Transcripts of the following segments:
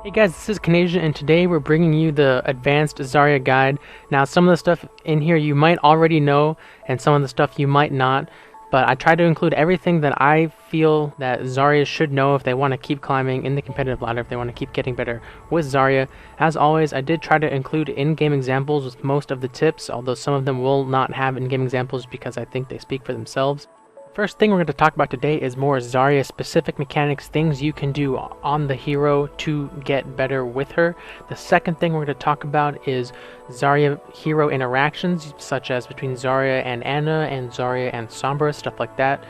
Hey guys, this is Canadian, and today we're bringing you the advanced Zarya guide. Now, some of the stuff in here you might already know, and some of the stuff you might not, but I try to include everything that I feel that Zarya should know if they want to keep climbing in the competitive ladder, if they want to keep getting better with Zarya. As always, I did try to include in-game examples with most of the tips, although some of them will not have in-game examples because I think they speak for themselves. First thing we're going to talk about today is more Zarya specific mechanics, things you can do on the hero to get better with her. The second thing we're going to talk about is Zarya hero interactions, such as between Zarya and Ana and Zarya and Sombra, stuff like that.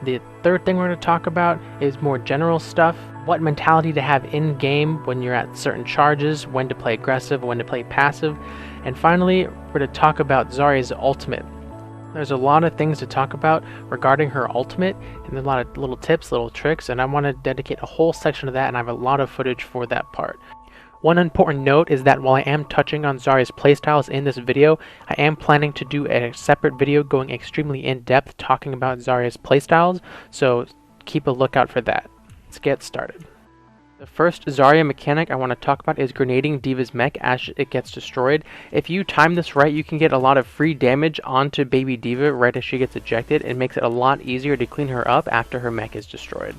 The third thing we're going to talk about is more general stuff, what mentality to have in game when you're at certain charges, when to play aggressive, when to play passive. And finally, we're going to talk about Zarya's ultimate. There's a lot of things to talk about regarding her ultimate, and a lot of little tips, little tricks, and I want to dedicate a whole section to that, and I have a lot of footage for that part. One important note is that while I am touching on Zarya's playstyles in this video, I am planning to do a separate video going extremely in-depth talking about Zarya's playstyles, so keep a lookout for that. Let's get started. The first Zarya mechanic I want to talk about is grenading D.Va's mech as it gets destroyed. If you time this right, you can get a lot of free damage onto baby D.Va right as she gets ejected. It makes it a lot easier to clean her up after her mech is destroyed.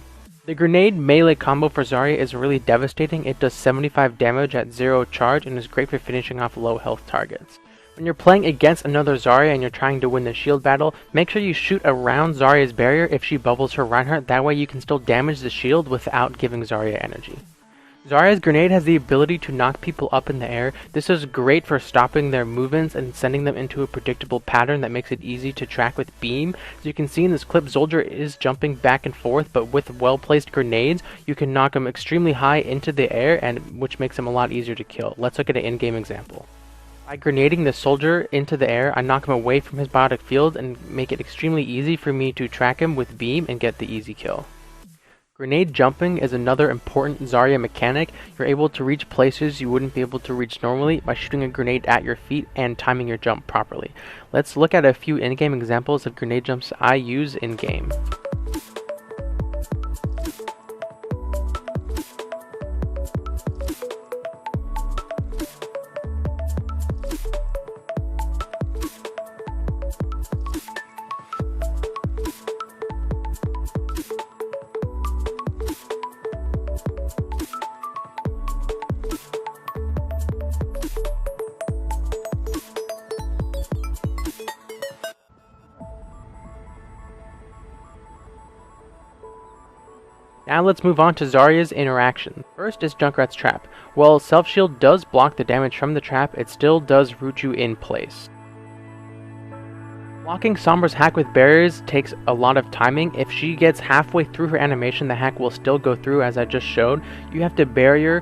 The grenade melee combo for Zarya is really devastating. It does 75 damage at 0 charge and is great for finishing off low health targets. When you're playing against another Zarya and you're trying to win the shield battle, make sure you shoot around Zarya's barrier if she bubbles her Reinhardt, that way you can still damage the shield without giving Zarya energy. Zarya's grenade has the ability to knock people up in the air. This is great for stopping their movements and sending them into a predictable pattern that makes it easy to track with beam. As you can see in this clip, Soldier is jumping back and forth, but with well-placed grenades, you can knock him extremely high into the air, and which makes him a lot easier to kill. Let's look at an in-game example. By grenading the soldier into the air, I knock him away from his biotic field and make it extremely easy for me to track him with beam and get the easy kill. Grenade jumping is another important Zarya mechanic. You're able to reach places you wouldn't be able to reach normally by shooting a grenade at your feet and timing your jump properly. Let's look at a few in-game examples of grenade jumps I use in-game. Now let's move on to Zarya's interaction. First is Junkrat's Trap. While self-shield does block the damage from the trap, it still does root you in place. Blocking Sombra's hack with barriers takes a lot of timing. If she gets halfway through her animation, the hack will still go through as I just showed. You have to barrier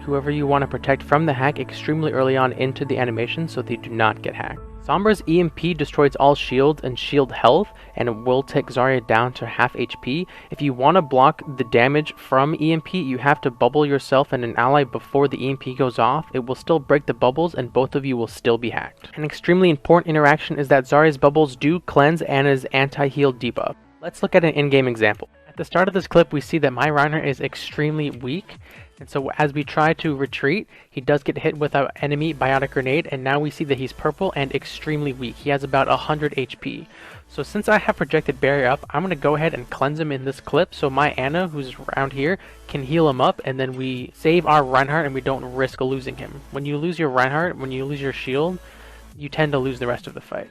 whoever you want to protect from the hack extremely early on into the animation so they do not get hacked. Sombra's EMP destroys all shields and shield health, and it will take Zarya down to half HP. If you want to block the damage from EMP, you have to bubble yourself and an ally before the EMP goes off. It will still break the bubbles, and both of you will still be hacked. An extremely important interaction is that Zarya's bubbles do cleanse Ana's anti-heal debuff. Let's look at an in-game example. At the start of this clip, we see that my Reinhardt is extremely weak. And so as we try to retreat, he does get hit with an enemy biotic grenade, and now we see that he's purple and extremely weak. He has about 100 HP. So since I have projected barrier up, I'm going to go ahead and cleanse him in this clip so my Ana, who's around here, can heal him up, and then we save our Reinhardt and we don't risk losing him. When you lose your Reinhardt, when you lose your shield, you tend to lose the rest of the fight.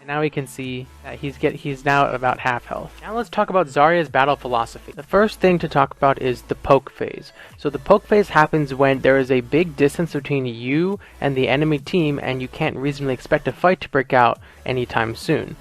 Now we can see that he's now at about half health. Now let's talk about Zarya's battle philosophy. The first thing to talk about is the poke phase. So the poke phase happens when there is a big distance between you and the enemy team and you can't reasonably expect a fight to break out anytime soon.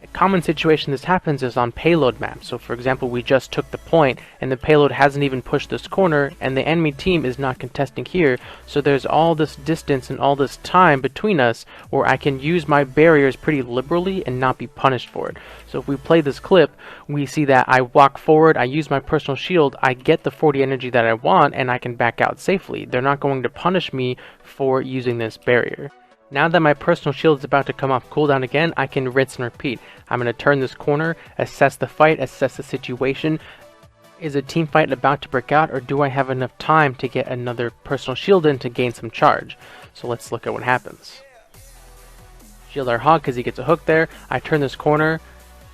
A common situation this happens is on payload maps. So for example, we just took the point and the payload hasn't even pushed this corner and the enemy team is not contesting here, so there's all this distance and all this time between us where I can use my barriers pretty liberally and not be punished for it. So if we play this clip, we see that I walk forward, I use my personal shield, I get the 40 energy that I want, and I can back out safely. They're not going to punish me for using this barrier. Now that my personal shield is about to come off cooldown again, I can rinse and repeat. I'm going to turn this corner, assess the fight, assess the situation, Is a team fight about to break out, or do I have enough time to get another personal shield in to gain some charge? So let's look at what happens. Shield our hog because he gets a hook there. I turn this corner.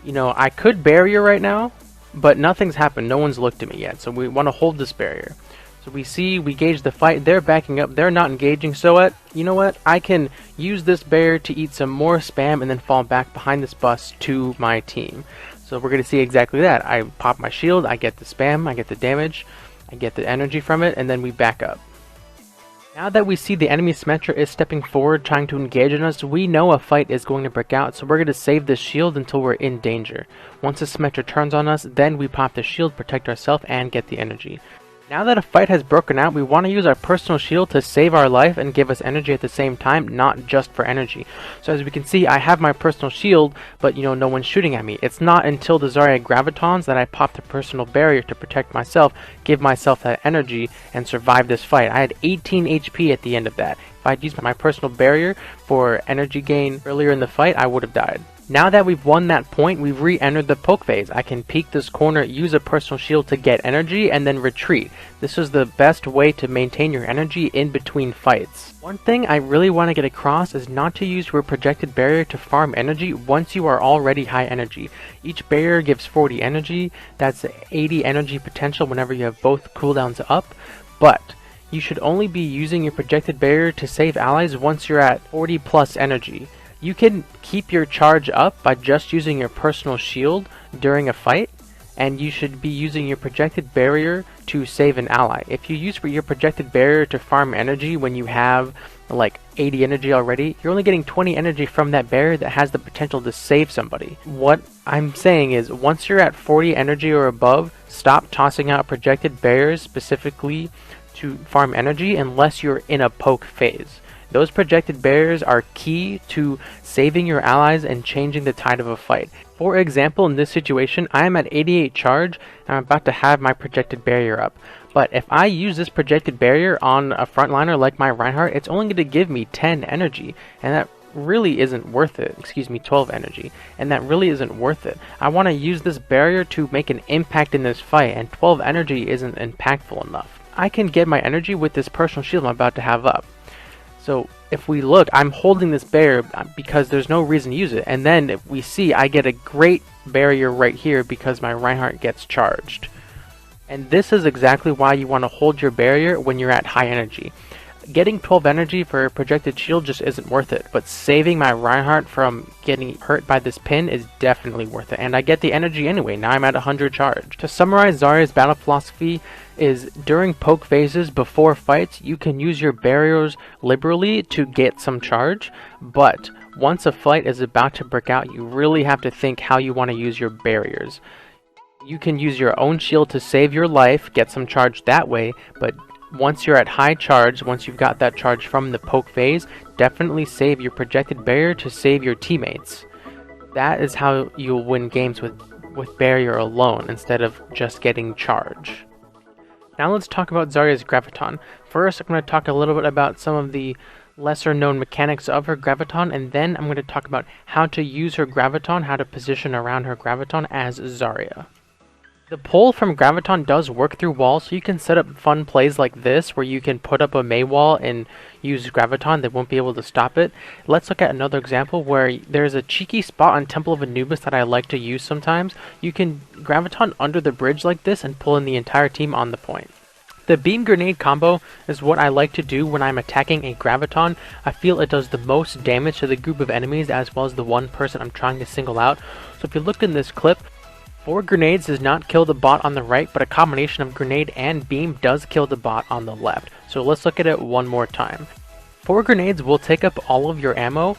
You know, I could barrier right now, but nothing's happened. No one's looked at me yet, so we want to hold this barrier. So we gauge the fight. They're backing up. They're not engaging. So you know what? I can use this barrier to eat some more spam and then fall back behind this bus to my team. So we're going to see exactly that. I pop my shield, I get the spam, I get the damage, I get the energy from it, and then we back up. Now that we see the enemy Symmetra is stepping forward trying to engage on us, we know a fight is going to break out, so we're going to save this shield until we're in danger. Once the Symmetra turns on us, then we pop the shield, protect ourselves, and get the energy. Now that a fight has broken out, we want to use our personal shield to save our life and give us energy at the same time, not just for energy. So as we can see, I have my personal shield, but you know, no one's shooting at me. It's not until the Zarya Gravitons that I pop the personal barrier to protect myself, give myself that energy, and survive this fight. I had 18 HP at the end of that. If I'd used my personal barrier for energy gain earlier in the fight, I would have died. Now that we've won that point, we've re-entered the poke phase. I can peek this corner, use a personal shield to get energy, and then retreat. This is the best way to maintain your energy in between fights. One thing I really want to get across is not to use your projected barrier to farm energy once you are already high energy. Each barrier gives 40 energy, that's 80 energy potential whenever you have both cooldowns up, but you should only be using your projected barrier to save allies once you're at 40 plus energy. You can keep your charge up by just using your personal shield during a fight, and you should be using your projected barrier to save an ally. If you use your projected barrier to farm energy when you have like 80 energy already, you're only getting 20 energy from that barrier that has the potential to save somebody. What I'm saying is, once you're at 40 energy or above, stop tossing out projected barriers specifically to farm energy unless you're in a poke phase. Those projected barriers are key to saving your allies and changing the tide of a fight. For example, in this situation, I am at 88 charge and I'm about to have my projected barrier up. But if I use this projected barrier on a frontliner like my Reinhardt, it's only going to give me 10 energy, and that really isn't worth it. 12 energy, and that really isn't worth it. I want to use this barrier to make an impact in this fight, and 12 energy isn't impactful enough. I can get my energy with this personal shield I'm about to have up. So if we look, I'm holding this barrier because there's no reason to use it. And then if we see, I get a great barrier right here because my Reinhardt gets charged. And this is exactly why you want to hold your barrier when you're at high energy. Getting 12 energy for a projected shield just isn't worth it, but saving my Reinhardt from getting hurt by this pin is definitely worth it, and I get the energy anyway. Now I'm at 100 charge. To summarize, Zarya's battle philosophy is during poke phases before fights, you can use your barriers liberally to get some charge, but once a fight is about to break out, you really have to think how you want to use your barriers. You can use your own shield to save your life, get some charge that way, but once you're at high charge, once you've got that charge from the poke phase, definitely save your projected barrier to save your teammates. That is how you'll win games with barrier alone instead of just getting charge. Now let's talk about Zarya's Graviton. First, I'm going to talk a little bit about some of the lesser known mechanics of her Graviton, and then I'm going to talk about how to use her Graviton, how to position around her Graviton as Zarya. The pull from Graviton does work through walls, so you can set up fun plays like this where you can put up a Mei wall and use Graviton. They won't be able to stop it. Let's look at another example where there's a cheeky spot on Temple of Anubis that I like to use sometimes. You can Graviton under the bridge like this and pull in the entire team on the point. The beam grenade combo is what I like to do when I'm attacking a Graviton. I feel it does the most damage to the group of enemies as well as the one person I'm trying to single out. So if you look in this clip, 4 grenades does not kill the bot on the right, but a combination of grenade and beam does kill the bot on the left. So let's look at it one more time. 4 grenades will take up all of your ammo,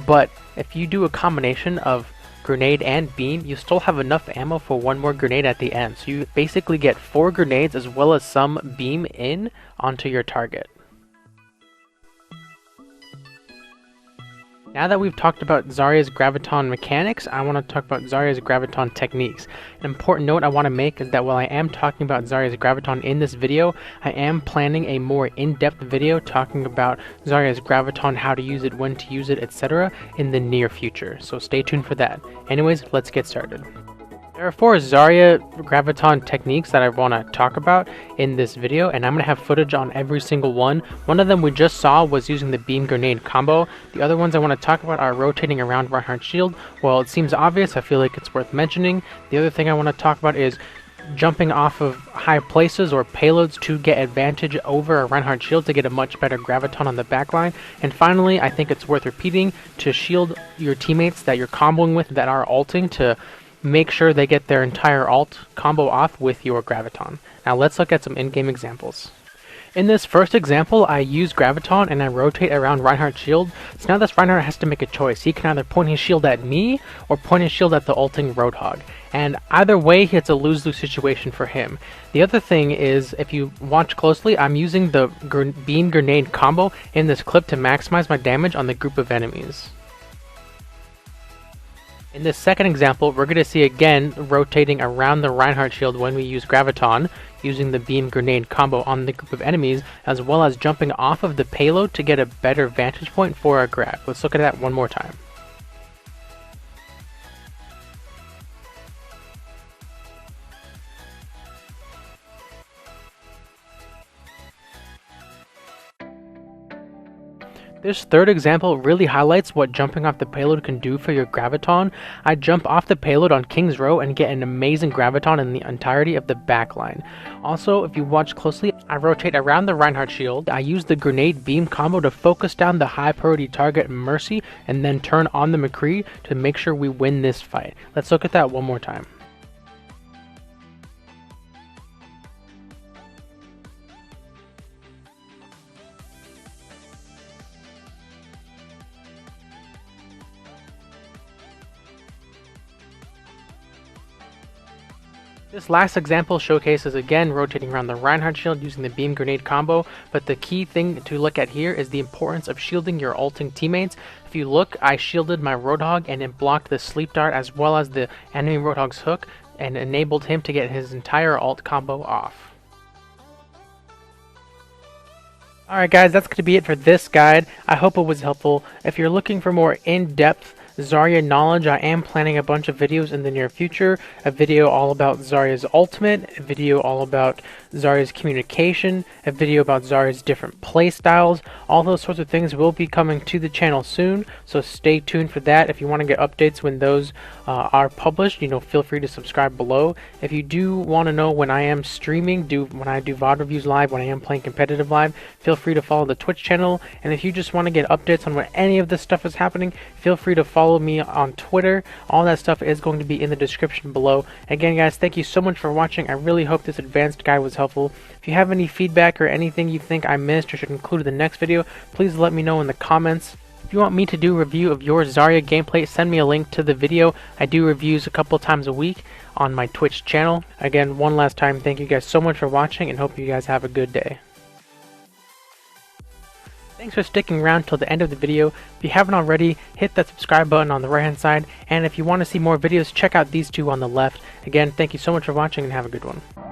but if you do a combination of grenade and beam, you still have enough ammo for one more grenade at the end. So you basically get 4 grenades as well as some beam in onto your target. Now that we've talked about Zarya's Graviton mechanics, I want to talk about Zarya's Graviton techniques. An important note I want to make is that while I am talking about Zarya's Graviton in this video, I am planning a more in-depth video talking about Zarya's Graviton, how to use it, when to use it, etc. in the near future, so stay tuned for that. Anyways, let's get started. There are 4 Zarya Graviton techniques that I want to talk about in this video, and I'm going to have footage on every single one. One of them we just saw was using the beam grenade combo. The other ones I want to talk about are rotating around Reinhardt's shield. Well, it seems obvious, I feel like it's worth mentioning. The other thing I want to talk about is jumping off of high places or payloads to get advantage over a Reinhardt shield to get a much better Graviton on the backline. And finally, I think it's worth repeating to shield your teammates that you're comboing with that are ulting to make sure they get their entire ult combo off with your Graviton. Now let's look at some in-game examples. In this first example, I use Graviton and I rotate around Reinhardt's shield. So now this Reinhardt has to make a choice. He can either point his shield at me or point his shield at the ulting Roadhog. And either way, it's a lose-lose situation for him. The other thing is, if you watch closely, I'm using the beam grenade combo in this clip to maximize my damage on the group of enemies. In this second example, we're going to see again rotating around the Reinhardt shield when we use Graviton, using the beam grenade combo on the group of enemies, as well as jumping off of the payload to get a better vantage point for our grab. Let's look at that one more time. This third example really highlights what jumping off the payload can do for your Graviton. I jump off the payload on King's Row and get an amazing Graviton in the entirety of the backline. Also, if you watch closely, I rotate around the Reinhardt shield. I use the grenade beam combo to focus down the high priority target Mercy and then turn on the McCree to make sure we win this fight. Let's look at that one more time. This last example showcases again rotating around the Reinhardt shield using the beam grenade combo, but the key thing to look at here is the importance of shielding your ulting teammates. If you look, I shielded my Roadhog and it blocked the sleep dart as well as the enemy Roadhog's hook and enabled him to get his entire ult combo off. Alright guys, that's going to be it for this guide. I hope it was helpful. If you're looking for more in-depth Zarya knowledge, I am planning a bunch of videos in the near future. A video all about Zarya's ultimate, a video all about Zarya's communication, a video about Zarya's different playstyles. All those sorts of things will be coming to the channel soon, so stay tuned for that. If you want to get updates when those are published, feel free to subscribe below. If you do want to know when I am streaming, when I do VOD reviews live, when I am playing competitive live, feel free to follow the Twitch channel. And if you just want to get updates on what any of this stuff is happening, feel free to follow me on Twitter. All that stuff is going to be in the description below. Again guys, thank you so much for watching. I really hope this advanced guide was helpful. If you have any feedback or anything you think I missed or should include in the next video, please let me know in the comments. If you want me to do a review of your Zarya gameplay, send me a link to the video. I do reviews a couple times a week on my Twitch channel. Again, one last time, thank you guys so much for watching and hope you guys have a good day. Thanks for sticking around till the end of the video. If you haven't already, hit that subscribe button on the right hand side, and if you want to see more videos, check out these two on the left. Again, thank you so much for watching and have a good one.